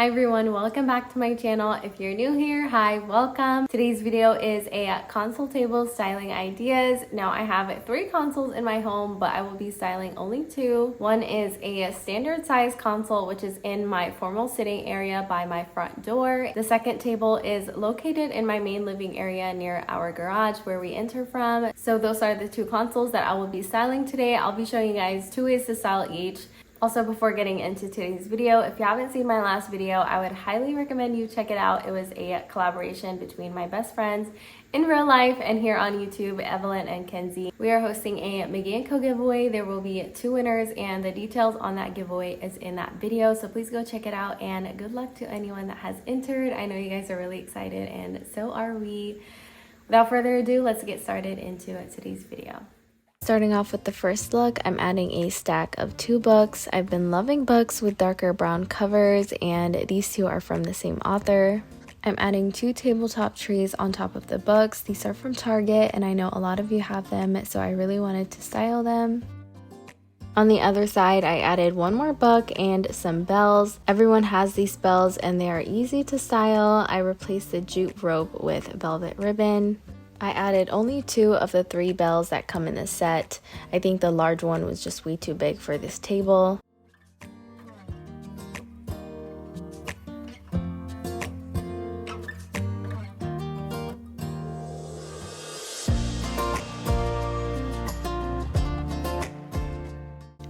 Hi everyone, welcome back to my channel. If you're new here, hi, welcome. Today's video is a console table styling ideas. Now I have 3 consoles in my home, but I will be styling only 2. One is a standard size console, which is in my formal sitting area by my front door. The second table is located in my main living area near our garage where we enter from. So those are the 2 consoles that I will be styling today. I'll be showing you guys 2 ways to style each. Also, before getting into today's video, if you haven't seen my last video, I would highly recommend you check it out. It was a collaboration between my best friends in real life and here on YouTube, Evelyn and Kenzie. We are hosting a Mickey & Co giveaway. There will be 2 winners and the details on that giveaway is in that video. So please go check it out and good luck to anyone that has entered. I know you guys are really excited and so are we. Without further ado, let's get started into today's video. Starting off with the first look, I'm adding a stack of 2 books. I've been loving books with darker brown covers and these 2 are from the same author. I'm adding 2 tabletop trees on top of the books. These are from Target and I know a lot of you have them, so I really wanted to style them. On the other side, I added 1 more book and some bells. Everyone has these bells and they are easy to style. I replaced the jute rope with velvet ribbon. I added only 2 of the 3 bells that come in the set. I think the large one was just way too big for this table.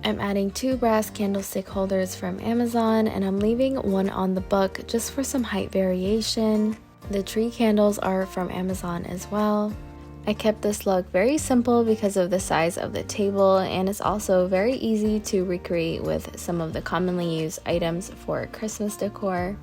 I'm adding 2 brass candlestick holders from Amazon and I'm leaving 1 on the book just for some height variation. The tree candles are from Amazon as well. I kept this look very simple because of the size of the table, and it's also very easy to recreate with some of the commonly used items for Christmas decor.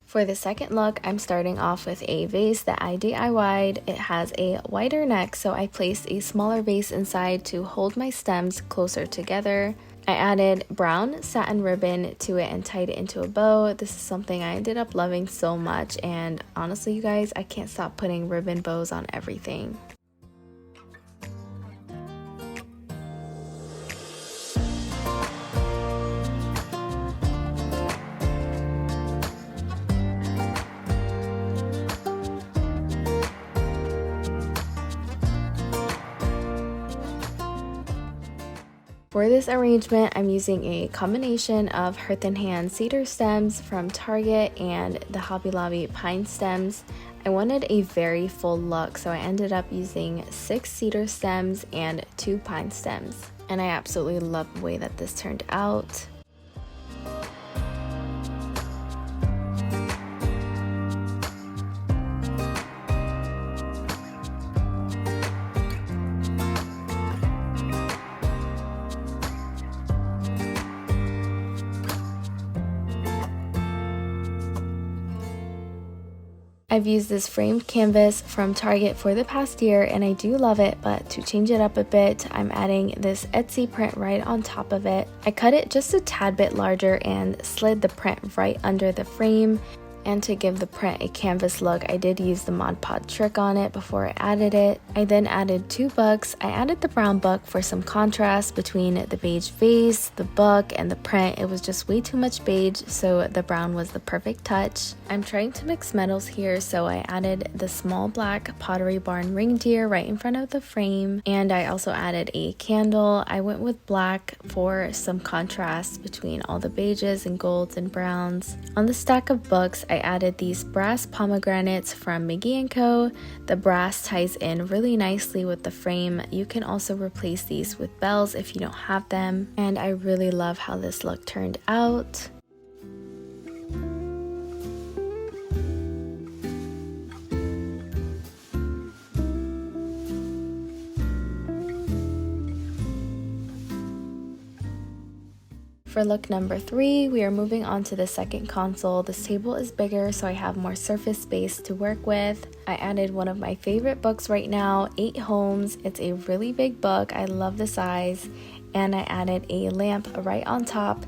For the second look, I'm starting off with a vase that I DIY'd. It has a wider neck, so I placed a smaller vase inside to hold my stems closer together. I added brown satin ribbon to it and tied it into a bow. This is something I ended up loving so much, and honestly you guys, I can't stop putting ribbon bows on everything. For this arrangement, I'm using a combination of Hearth and Hand cedar stems from Target and the Hobby Lobby pine stems. I wanted a very full look, so I ended up using 6 cedar stems and 2 pine stems. And I absolutely love the way that this turned out. I've used this framed canvas from Target for the past year and I do love it, but to change it up a bit, I'm adding this Etsy print right on top of it. I cut it just a tad bit larger and slid the print right under the frame. And to give the print a canvas look, I did use the Mod Podge trick on it before I added it. I then added 2 books. I added the brown book for some contrast between the beige vase, the book, and the print. It was just way too much beige, so the brown was the perfect touch. I'm trying to mix metals here, so I added the small black Pottery Barn ring deer right in front of the frame, and I also added a candle. I went with black for some contrast between all the beiges and golds and browns. On the stack of books, I added these brass pomegranates from Mickey & Co. The brass ties in really nicely with the frame. You can also replace these with bells if you don't have them. And I really love how this look turned out. For look number 3, we are moving on to the second console. This table is bigger, so I have more surface space to work with. I added one of my favorite books right now, 8 Homes. It's a really big book. I love the size. And I added a lamp right on top.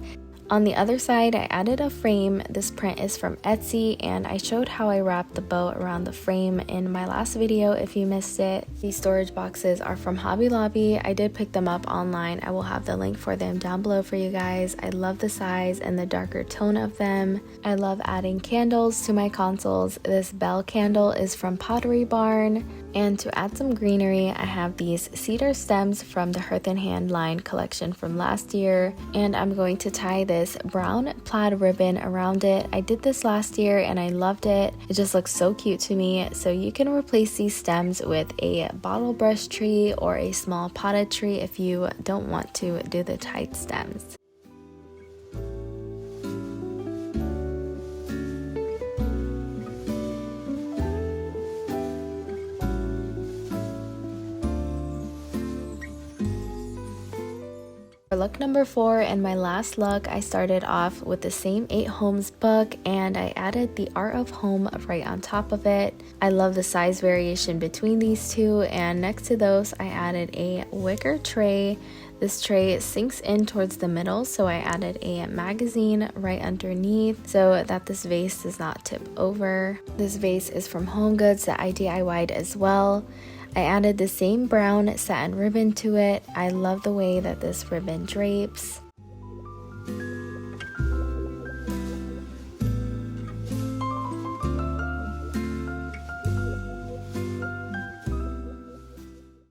On the other side, I added a frame. This print is from Etsy, and I showed how I wrapped the bow around the frame in my last video if you missed it. These storage boxes are from Hobby Lobby. I did pick them up online. I will have the link for them down below for you guys. I love the size and the darker tone of them. I love adding candles to my consoles. This bell candle is from Pottery Barn. And to add some greenery, I have these cedar stems from the Hearth and Hand line collection from last year. And I'm going to tie this brown plaid ribbon around it. I did this last year and I loved it. It just looks so cute to me. So you can replace these stems with a bottle brush tree or a small potted tree if you don't want to do the tied stems. For look number 4 and my last look, I started off with the same 8 Homes book and I added the Art of Home right on top of it. I love the size variation between these two, and next to those I added a wicker tray. This tray sinks in towards the middle, so I added a magazine right underneath so that this vase does not tip over. This vase is from Home Goods that I DIY'd as well. I added the same brown satin ribbon to it. I love the way that this ribbon drapes.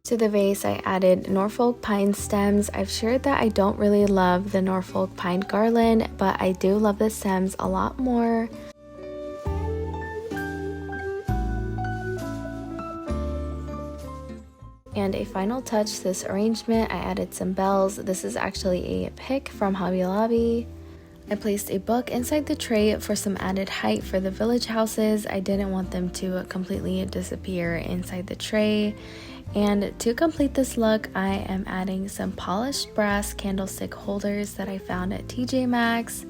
To the vase, I added Norfolk pine stems. I've shared that I don't really love the Norfolk pine garland, but I do love the stems a lot more. And a final touch to this arrangement, I added some bells. This is actually a pick from Hobby Lobby. I placed a book inside the tray for some added height for the village houses. I didn't want them to completely disappear inside the tray. And to complete this look, I am adding some polished brass candlestick holders that I found at TJ Maxx.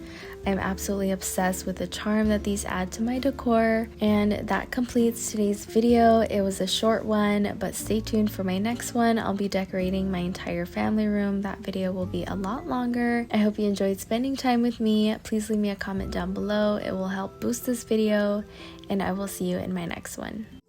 I'm absolutely obsessed with the charm that these add to my decor. And that completes today's video. It was a short one, but stay tuned for my next one. I'll be decorating my entire family room. That video will be a lot longer. I hope you enjoyed spending time with me. Please leave me a comment down below. It will help boost this video, and I will see you in my next one.